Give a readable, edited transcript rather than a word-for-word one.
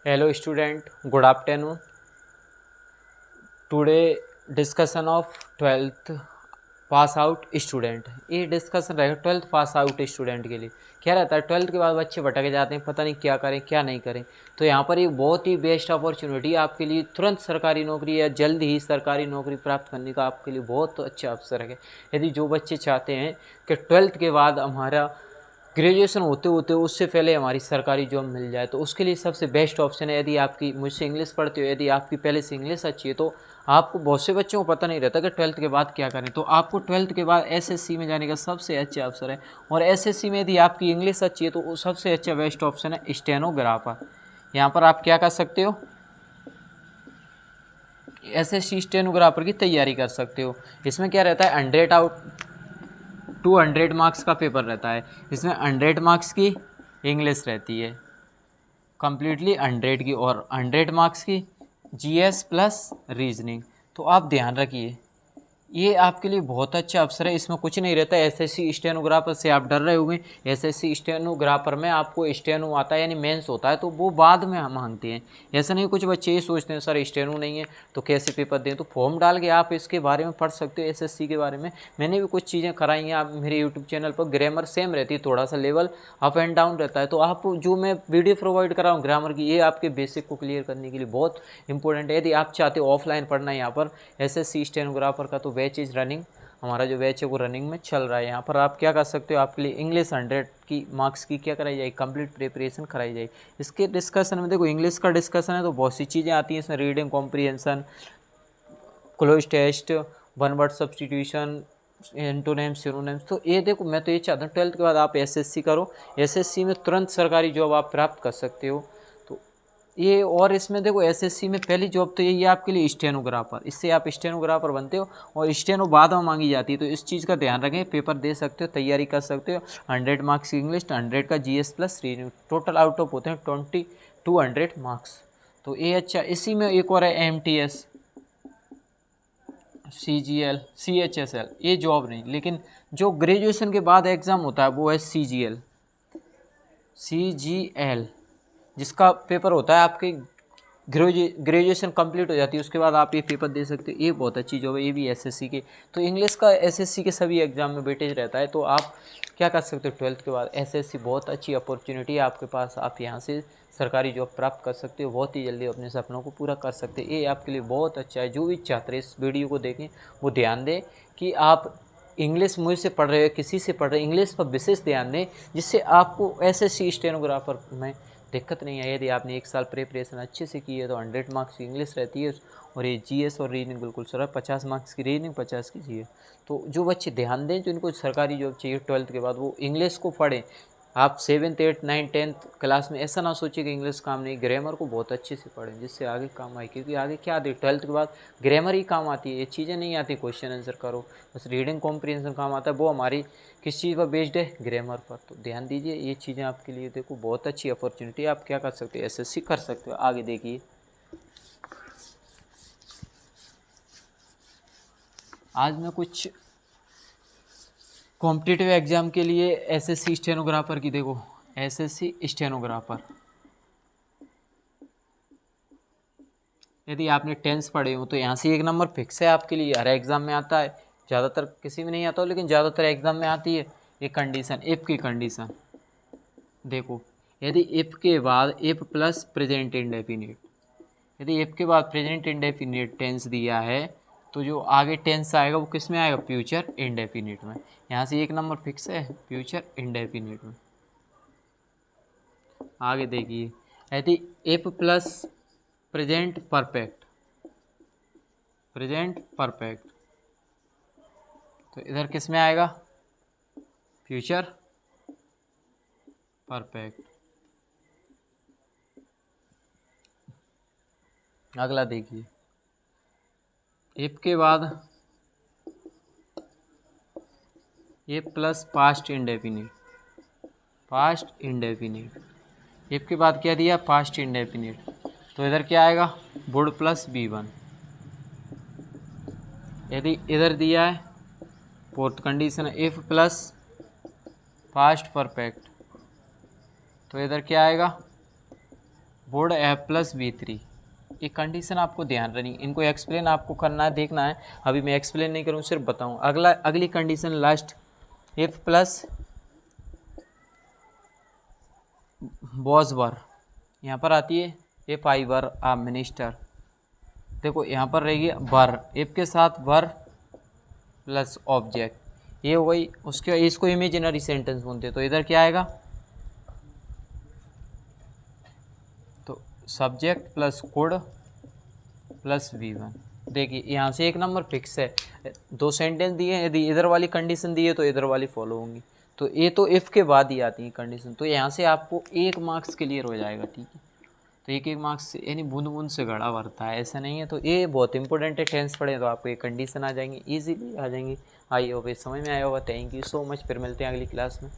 Hello student, good afternoon. Today discussion of 12th pass out student. ये discussion रहेगा 12th pass out student के लिए। क्या रहता है 12th के बाद बच्चे भटक जाते हैं, पता नहीं क्या करें क्या नहीं करें। तो यहाँ पर एक बहुत ही बेस्ट अपॉर्चुनिटी आपके लिए, तुरंत सरकारी नौकरी या जल्द ही सरकारी नौकरी प्राप्त करने का आपके लिए बहुत अच्छा अवसर है। यदि जो बच्चे चाहते हैं कि 12th के बाद हमारा ग्रेजुएशन होते होते उससे पहले हमारी सरकारी जॉब मिल जाए, तो उसके लिए सबसे बेस्ट ऑप्शन है। यदि आपकी मुझसे इंग्लिश पढ़ते हो, यदि आपकी पहले से इंग्लिश अच्छी है, तो आपको बहुत से बच्चों को पता नहीं रहता कि 12th के बाद क्या करें। तो आपको 12th के बाद एसएससी में जाने का सबसे अच्छा अवसर है। और एसएससी में यदि आपकी इंग्लिश अच्छी है, तो वो सबसे अच्छा बेस्ट ऑप्शन है स्टेनोग्राफर। यहाँ पर आप क्या कर सकते हो, एसएससी स्टेनोग्राफर की तैयारी कर सकते हो। इसमें क्या रहता है 100 आउट 200 मार्क्स का पेपर रहता है। इसमें 100 मार्क्स की इंग्लिश रहती है कम्प्लीटली 100 की, और 100 मार्क्स की जीएस प्लस रीजनिंग। तो आप ध्यान रखिए, ये आपके लिए बहुत अच्छा अवसर है। इसमें कुछ नहीं रहता है। एसएससी स्टेनोग्राफर से आप डर रहे होंगे, एसएससी स्टेनोग्राफर में आपको स्टेनो आता है यानी मेंस होता है, तो वो बाद में हम मांगते हैं। ऐसा नहीं, कुछ बच्चे ये सोचते हैं सर स्टेनो नहीं है तो कैसे पेपर दें। तो फॉर्म डाल के आप इसके बारे में पढ़ सकते हो, एसएससी के बारे में। मैंने भी कुछ चीज़ें कराई हैं, आप मेरे यूट्यूब चैनल पर। ग्रामर सेम रहती है, थोड़ा सा लेवल अप एंड डाउन रहता है। तो आप जो मैं वीडियो प्रोवाइड कर रहा हूँ ग्रामर की, ये आपके बेसिक को क्लियर करने के लिए बहुत इंपॉर्टेंट है। यदि आप चाहते हो ऑफलाइन पढ़ना है यहाँ पर एसएससी स्टेनोग्राफर का, तो बैच इज रनिंग। हमारा जो बैच है वो रनिंग में चल रहा है। यहाँ पर आप क्या कर सकते हो, आपके लिए इंग्लिश 100 की मार्क्स की क्या कराई जाएगी, कंप्लीट प्रिपरेशन कराई जाएगी। इसके डिस्कशन में देखो, इंग्लिश का डिस्कशन है तो बहुत सी चीज़ें आती हैं इसमें, reading comprehension, cloze test, one word substitution, antonyms synonyms. तो ये देखो, मैं तो ये चाहता हूँ 12th के बाद आप एसएससी करो, एसएससी में तुरंत सरकारी जॉब आप प्राप्त कर सकते हो। तो ये, और इसमें देखो एसएससी में पहली जॉब तो यही है आपके लिए स्टेनोग्राफर। इससे आप स्टेनोग्राफर बनते हो, और स्टेनो बाद में मांगी जाती है। तो इस चीज़ का ध्यान रखें, पेपर दे सकते हो, तैयारी कर सकते हो। 100 मार्क्स की इंग्लिश, 100 का GS plus reasoning, total out of होते हैं 200 मार्क्स। तो ये अच्छा। इसी में एक और है एमटीएस, सीजीएल, सीएचएसएल। ये जॉब नहीं, लेकिन जो ग्रेजुएशन के बाद एग्ज़ाम होता है वो है सीजीएल, सीजीएल, जिसका पेपर होता है आपके ग्रेजुएशन कंप्लीट हो जाती है, उसके बाद आप ये पेपर दे सकते हो। ये बहुत अच्छी जॉब है, ये भी एसएससी के। तो इंग्लिश का एसएससी के सभी एग्जाम में वेटेज रहता है। तो आप क्या कर सकते हो 12th के बाद, एसएससी बहुत अच्छी अपॉर्चुनिटी है आपके पास। आप यहाँ से सरकारी जॉब प्राप्त कर सकते हो, बहुत ही जल्दी अपने सपनों को पूरा कर सकते हैं। ये आपके लिए बहुत अच्छा है। जो भी छात्र इस वीडियो को देखें वो ध्यान दें कि आप इंग्लिश मुझसे पढ़ रहे हो, किसी से पढ़ रहे हो, इंग्लिश पर विशेष ध्यान दें, जिससे आपको एसएससी स्टेनोग्राफर में दिक्कत नहीं है। यदि आपने 1 साल प्रिपरेशन अच्छे से की है तो 100 मार्क्स की इंग्लिश रहती है, और ये जीएस और रीजनिंग बिल्कुल सरल, 50 मार्क्स की रीजनिंग, 50 की जीएस। तो जो बच्चे ध्यान दें, जो इनको सरकारी जॉब चाहिए 12th के बाद, वो इंग्लिश को पढ़ें। आप 7th 8th 9th 10th class में ऐसा ना सोचिए कि इंग्लिश काम नहीं, ग्रामर को बहुत अच्छे से पढ़ें, जिससे आगे काम आए। क्योंकि आगे क्या आती है 12th के बाद, ग्रामर ही काम आती है, ये चीज़ें नहीं आती क्वेश्चन आंसर करो। बस रीडिंग कॉम्प्रीहेंशन काम आता है, वो हमारी किस चीज़ पर बेस्ड है, ग्रामर पर। तो ध्यान दीजिए, ये चीज़ें आपके लिए देखो बहुत अच्छी अपॉर्चुनिटी है। आप क्या कर सकते हो, एसएससी कर सकते हो। आगे देखिए, आज मैं कुछ कॉम्पिटिटिव एग्जाम के लिए एसएससी स्टेनोग्राफर की, देखो एसएससी स्टेनोग्राफर। यदि आपने टेंस पढ़े हो तो यहाँ से 1 नंबर फिक्स है आपके लिए, हर एग्ज़ाम में आता है। ज़्यादातर किसी में नहीं आता हो, लेकिन ज़्यादातर एग्ज़ाम में आती है। एक कंडीशन, इफ़ की कंडीशन देखो, यदि इफ़ के बाद इफ़ प्लस प्रेजेंट इंडेफिनिट, यदि इफ़ के बाद प्रेजेंट इंडेफिनिट टेंस दिया है, तो जो आगे टेंस आएगा वो किस में आएगा, फ्यूचर इंडेफिनिट में। यहाँ से 1 नंबर फिक्स है फ्यूचर इंडेफिनिट में। आगे देखिए, यदि if plus present perfect, present perfect, तो इधर किस में आएगा, फ्यूचर परफेक्ट। अगला देखिए, इफ के बाद ये plus past indefinite, past indefinite. If के बाद क्या दिया, पास्ट इंडेफिनिट, तो इधर क्या आएगा, वुड प्लस B1। यदि इधर दिया है fourth condition, if plus past perfect, तो इधर क्या आएगा, वुड ए प्लस V3, एक कंडीशन आपको ध्यान रखनी, इनको एक्सप्लेन आपको करना है, देखना है। अभी मैं एक्सप्लेन नहीं करूँ, सिर्फ बताऊँ। अगली condition last, if plus was were, यहाँ पर आती है if I were uh minister. देखो यहाँ पर रहेगी वर, इफ के साथ वर प्लस ऑब्जेक्ट, ये हो गई। उसके इसको इमेजिनरी सेंटेंस बोलते हैं, तो इधर क्या आएगा, तो subject plus could plus V1। देखिए यहाँ से एक नंबर फिक्स है, दो सेंटेंस दिए हैं, यदि इधर वाली कंडीशन दी है तो इधर वाली फॉलो होंगी। तो ये तो इफ़ के बाद ही आती है कंडीशन, तो यहाँ से आपको 1 मार्क्स क्लियर हो जाएगा, ठीक है। तो एक मार्क्स से यानी बूंद बूंद से घड़ा भरता है, ऐसा नहीं है। तो ये बहुत इंपॉर्टेंट है, टेंस पढ़े तो आपको ये कंडीशन आ जाएंगी, ईजिली आ जाएंगी। आई होप समझ में आया होगा। थैंक यू सो मच, फिर मिलते हैं अगली क्लास में।